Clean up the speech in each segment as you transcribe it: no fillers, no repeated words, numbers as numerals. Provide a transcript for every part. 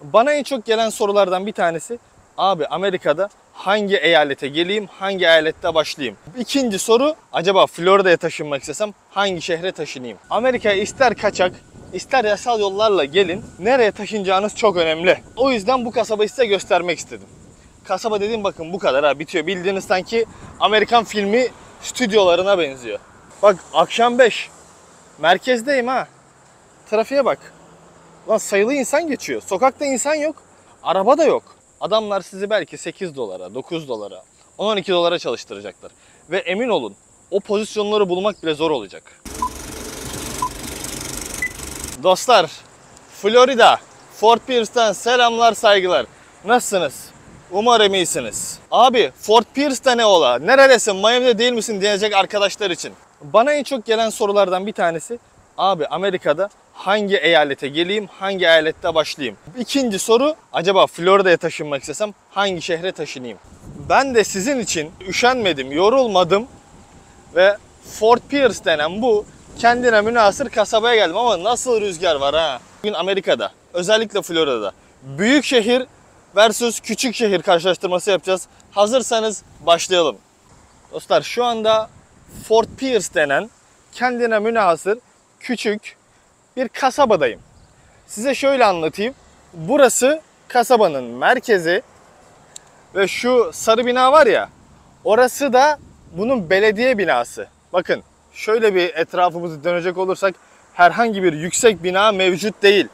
Bana en çok gelen sorulardan bir tanesi, abi Amerika'da hangi eyalete geleyim, hangi eyalette başlayayım? İkinci soru, acaba Florida'ya taşınmak istesem hangi şehre taşınayım? Amerika'ya ister kaçak, ister yasal yollarla gelin, nereye taşınacağınız çok önemli. O yüzden bu kasabayı size göstermek istedim. Kasaba dediğim bakın bu kadar ha, bitiyor. Bildiğiniz sanki Amerikan filmi stüdyolarına benziyor. Bak akşam 5. Merkezdeyim ha. Trafiğe bak. Lan sayılı insan geçiyor. Sokakta insan yok. Araba da yok. Adamlar sizi belki 8 dolara, 9 dolara, 10-12 dolara çalıştıracaklar. Ve emin olun o pozisyonları bulmak bile zor olacak. Dostlar, Florida, Fort Pierce'tan selamlar, saygılar. Nasılsınız? Umarım iyisiniz. Abi Fort Pierce'da ne ola? Neredesin? Miami'de değil misin diyecek arkadaşlar için. Bana en çok gelen sorulardan bir tanesi, abi Amerika'da hangi eyalete geleyim, hangi eyalette başlayayım? İkinci soru, acaba Florida'ya taşınmak istesem hangi şehre taşınayım? Ben de sizin için üşenmedim, yorulmadım ve Fort Pierce denen bu kendine münhasır kasabaya geldim ama nasıl rüzgar var ha? Bugün Amerika'da, özellikle Florida'da büyük şehir versus küçük şehir karşılaştırması yapacağız. Hazırsanız başlayalım. Dostlar şu anda Fort Pierce denen kendine münhasır küçük bir kasabadayım. Size şöyle anlatayım. Burası kasabanın merkezi ve şu sarı bina var ya, orası da bunun belediye binası. Bakın şöyle bir etrafımızı dönecek olursak herhangi bir yüksek bina mevcut değil.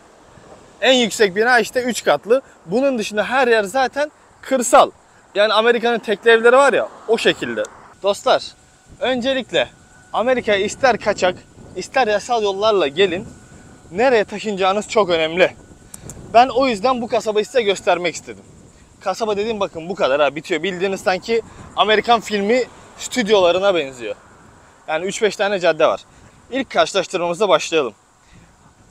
En yüksek bina işte 3 katlı. Bunun dışında her yer zaten kırsal. Yani Amerika'nın tekli evleri var ya, o şekilde. Dostlar, öncelikle Amerika'ya ister kaçak, ister yasal yollarla gelin, nereye taşınacağınız çok önemli. Ben o yüzden bu kasabayı size göstermek istedim. Kasaba dediğim bakın bu kadar ha, bitiyor. Bildiğiniz sanki Amerikan filmi stüdyolarına benziyor. Yani 3-5 tane cadde var. İlk karşılaştırmamıza başlayalım.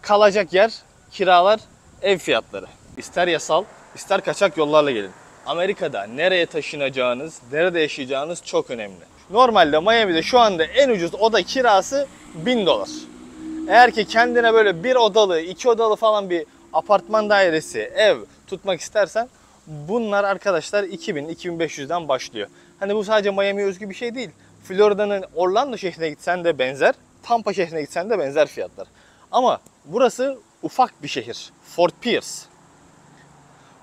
Kalacak yer, kiralar, ev fiyatları. İster yasal, ister kaçak yollarla gelin. Amerika'da nereye taşınacağınız, nerede yaşayacağınız çok önemli. Normalde Miami'de şu anda en ucuz oda kirası $1000. Eğer ki kendine böyle bir odalı, iki odalı falan bir apartman dairesi, ev tutmak istersen bunlar arkadaşlar 2000-2500'den başlıyor. Hani bu sadece Miami'ye özgü bir şey değil. Florida'nın Orlando şehrine gitsen de benzer, Tampa şehrine gitsen de benzer fiyatlar. Ama burası ufak bir şehir. Fort Pierce.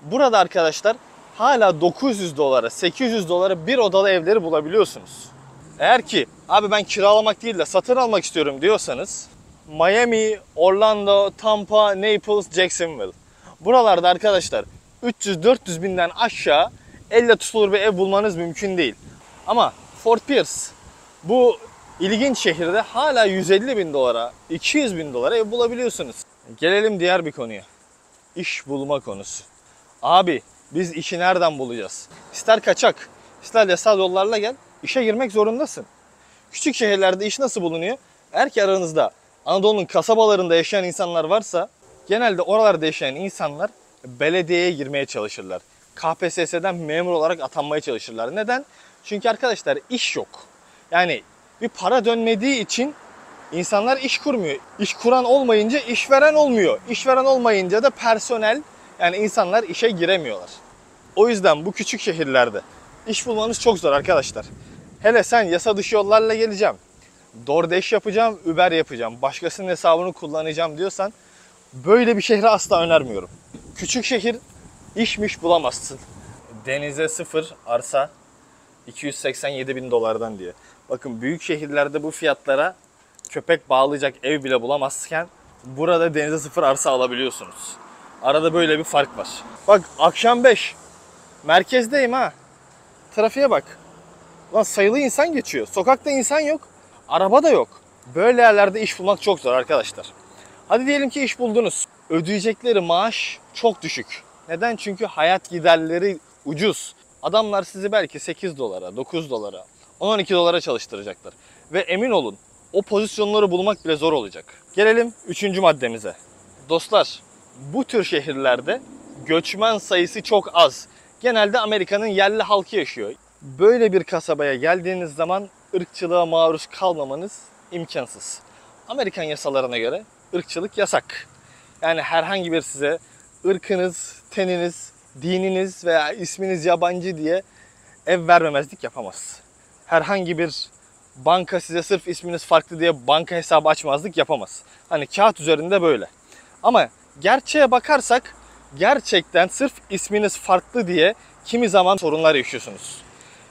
Burada arkadaşlar hala 900 dolara, 800 dolara bir odalı evleri bulabiliyorsunuz. Eğer ki abi ben kiralamak değil de satın almak istiyorum diyorsanız Miami, Orlando, Tampa, Naples, Jacksonville. Buralarda arkadaşlar 300-400 binden aşağı elle tutulur bir ev bulmanız mümkün değil. Ama Fort Pierce bu ilginç şehirde hala 150 bin dolara, 200 bin dolara ev bulabiliyorsunuz. Gelelim diğer bir konuya. İş bulma konusu. Abi biz işi nereden bulacağız? İster kaçak, ister yasal yollarla gel, işe girmek zorundasın. Küçük şehirlerde iş nasıl bulunuyor? Eğer ki aranızda Anadolu'nun kasabalarında yaşayan insanlar varsa, genelde oralarda yaşayan insanlar belediyeye girmeye çalışırlar. KPSS'den memur olarak atanmaya çalışırlar. Neden? Çünkü arkadaşlar iş yok. Yani bir para dönmediği için insanlar iş kurmuyor. İş kuran olmayınca işveren olmuyor. İşveren olmayınca da personel, yani insanlar işe giremiyorlar. O yüzden bu küçük şehirlerde iş bulmanız çok zor arkadaşlar. Hele sen yasa dışı yollarla geleceğim, DoorDash yapacağım, Uber yapacağım, başkasının hesabını kullanacağım diyorsan böyle bir şehri asla önermiyorum. Küçük şehir işmiş bulamazsın. Denize sıfır arsa 287 bin dolardan diye. Bakın büyük şehirlerde bu fiyatlara köpek bağlayacak ev bile bulamazken burada denize sıfır arsa alabiliyorsunuz. Arada böyle bir fark var. Bak akşam 5. Merkezdeyim ha. Trafiğe bak. Lan sayılı insan geçiyor. Sokakta insan yok. Araba da yok. Böyle yerlerde iş bulmak çok zor arkadaşlar. Hadi diyelim ki iş buldunuz. Ödeyecekleri maaş çok düşük. Neden? Çünkü hayat giderleri ucuz. Adamlar sizi belki 8 dolara, 9 dolara, 10-12 dolara çalıştıracaklar. Ve emin olun o pozisyonları bulmak bile zor olacak. Gelelim 3. maddemize. Dostlar, bu tür şehirlerde göçmen sayısı çok az. Genelde Amerika'nın yerli halkı yaşıyor. Böyle bir kasabaya geldiğiniz zaman ırkçılığa maruz kalmamanız imkansız. Amerikan yasalarına göre ırkçılık yasak. Yani herhangi bir size ırkınız, teniniz, dininiz veya isminiz yabancı diye ev vermemezlik yapamaz. Herhangi bir banka size sırf isminiz farklı diye banka hesabı açmazlık yapamaz. Hani kağıt üzerinde böyle. Ama gerçeğe bakarsak gerçekten sırf isminiz farklı diye kimi zaman sorunlar yaşıyorsunuz.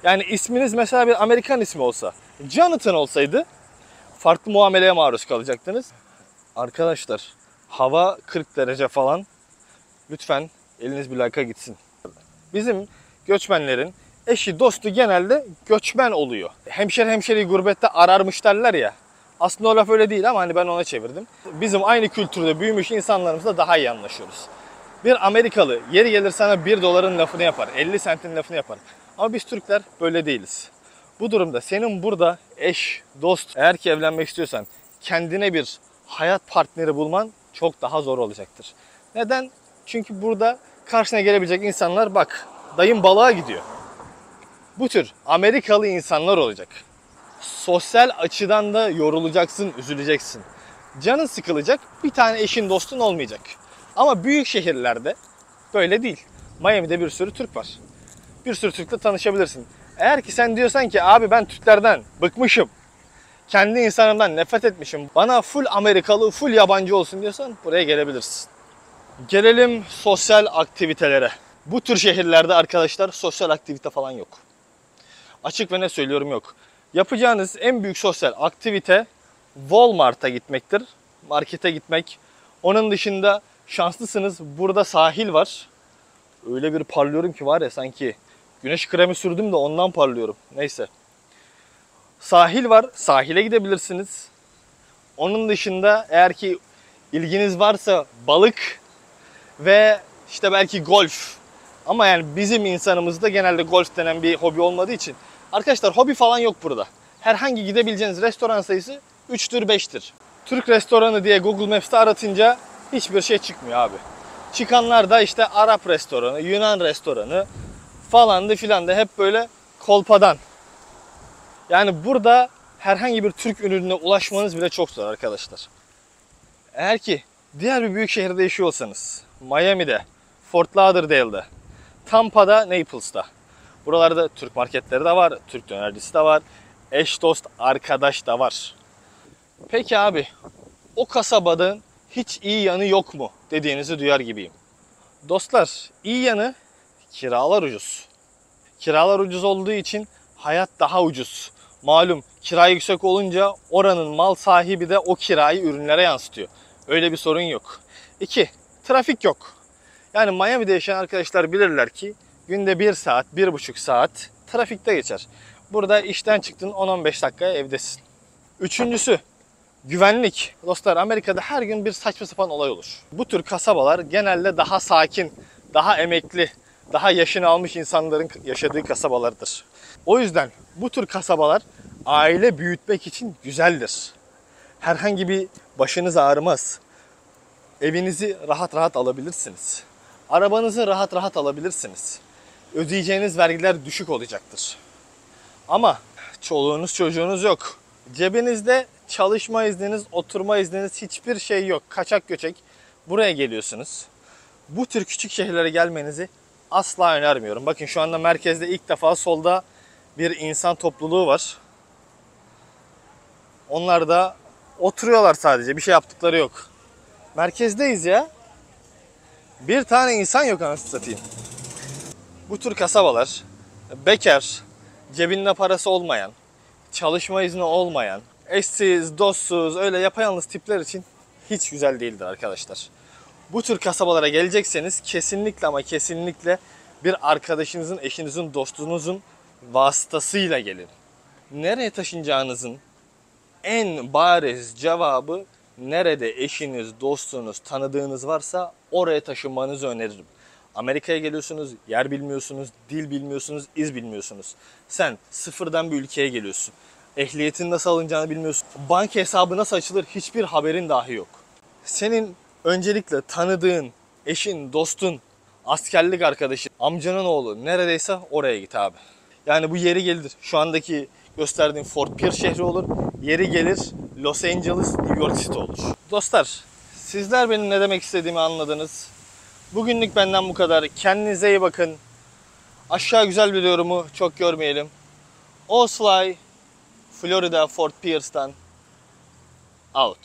Yani isminiz mesela bir Amerikan ismi olsa, Jonathan olsaydı farklı muameleye maruz kalacaktınız. Arkadaşlar hava 40 derece falan. Lütfen eliniz bir laka gitsin. Bizim göçmenlerin eşi dostu genelde göçmen oluyor. Hemşeriyi gurbette ararmış derler ya. Aslında o laf öyle değil ama hani ben ona çevirdim. Bizim aynı kültürde büyümüş insanlarımızla daha iyi anlaşıyoruz. Bir Amerikalı yeri gelir sana 1 doların lafını yapar, 50 sentin lafını yapar. Ama biz Türkler böyle değiliz. Bu durumda senin burada eş, dost, eğer ki evlenmek istiyorsan kendine bir hayat partneri bulman çok daha zor olacaktır. Neden? Çünkü burada karşına gelebilecek insanlar bak dayım balığa gidiyor. Bu tür Amerikalı insanlar olacak. Sosyal açıdan da yorulacaksın, üzüleceksin. Canın sıkılacak, bir tane eşin dostun olmayacak. Ama büyük şehirlerde böyle değil. Miami'de bir sürü Türk var. Bir sürü Türk'le tanışabilirsin. Eğer ki sen diyorsan ki abi ben Türklerden bıkmışım, kendi insanımdan nefret etmişim, bana full Amerikalı, full yabancı olsun diyorsan buraya gelebilirsin. Gelelim sosyal aktivitelere. Bu tür şehirlerde arkadaşlar sosyal aktivite falan yok. Açık ve net söylüyorum yok. Yapacağınız en büyük sosyal aktivite Walmart'a gitmektir. Markete gitmek. Onun dışında şanslısınız burada sahil var. Öyle bir parlıyorum ki var ya sanki güneş kremi sürdüm de ondan parlıyorum. Neyse. Sahil var. Sahile gidebilirsiniz. Onun dışında eğer ki ilginiz varsa balık ve işte belki golf. Ama yani bizim insanımızda genelde golf denen bir hobi olmadığı için arkadaşlar hobi falan yok burada. Herhangi gidebileceğiniz restoran sayısı 3'tür 5'tir. Türk restoranı diye Google Maps'te aratınca hiçbir şey çıkmıyor abi. Çıkanlar da işte Arap restoranı, Yunan restoranı falandı filandı hep böyle kolpadan. Yani burada herhangi bir Türk ürününe ulaşmanız bile çok zor arkadaşlar. Eğer ki diğer bir büyük şehirde yaşıyorsanız, Miami'de, Fort Lauderdale'da, Tampa'da, Naples'ta. Buralarda Türk marketleri de var, Türk dönercisi de var, eş dost arkadaş da var. Peki abi o kasabanın hiç iyi yanı yok mu dediğinizi duyar gibiyim. Dostlar iyi yanı kiralar ucuz. Kiralar ucuz olduğu için hayat daha ucuz. Malum kira yüksek olunca oranın mal sahibi de o kirayı ürünlere yansıtıyor. Öyle bir sorun yok. 2. Trafik yok. Yani Miami'de yaşayan arkadaşlar bilirler ki günde 1 saat, 1,5 saat trafikte geçer. Burada işten çıktın 10-15 dakikaya evdesin. Üçüncüsü güvenlik. Dostlar Amerika'da her gün bir saçma sapan olay olur. Bu tür kasabalar genelde daha sakin, daha emekli, daha yaşını almış insanların yaşadığı kasabalardır. O yüzden bu tür kasabalar aile büyütmek için güzeldir. Herhangi bir başınız ağrımaz. Evinizi rahat rahat alabilirsiniz. Arabanızı rahat rahat alabilirsiniz. Ödeyeceğiniz vergiler düşük olacaktır. Ama çoluğunuz çocuğunuz yok. Cebinizde çalışma izniniz, oturma izniniz hiçbir şey yok. Kaçak göçek buraya geliyorsunuz. Bu tür küçük şehirlere gelmenizi asla önermiyorum. Bakın şu anda merkezde ilk defa solda bir insan topluluğu var. Onlar da oturuyorlar sadece. Bir şey yaptıkları yok. Merkezdeyiz ya. Bir tane insan yok anasını satayım. Bu tür kasabalar bekar, cebinde parası olmayan, çalışma izni olmayan, eşsiz, dostsuz, öyle yapayalnız tipler için hiç güzel değildir arkadaşlar. Bu tür kasabalara gelecekseniz kesinlikle ama kesinlikle bir arkadaşınızın, eşinizin, dostunuzun vasıtasıyla gelin. Nereye taşınacağınızın en bariz cevabı nerede eşiniz, dostunuz, tanıdığınız varsa oraya taşınmanızı öneririm. Amerika'ya geliyorsunuz, yer bilmiyorsunuz, dil bilmiyorsunuz, iz bilmiyorsunuz. Sen sıfırdan bir ülkeye geliyorsun. Ehliyetin nasıl alınacağını bilmiyorsun. Banka hesabı nasıl açılır hiçbir haberin dahi yok. Senin öncelikle tanıdığın, eşin, dostun, askerlik arkadaşın, amcanın oğlu neredeyse oraya git abi. Yani bu yeri gelir. Şu andaki gösterdiğim Fort Pierce şehri olur. Yeri gelir Los Angeles, New York City olur. Dostlar, sizler benim ne demek istediğimi anladınız. Bugünlük benden bu kadar. Kendinize iyi bakın. Aşağı güzel bir yorumu çok görmeyelim. Osfly, Florida, Fort Pierce'tan out.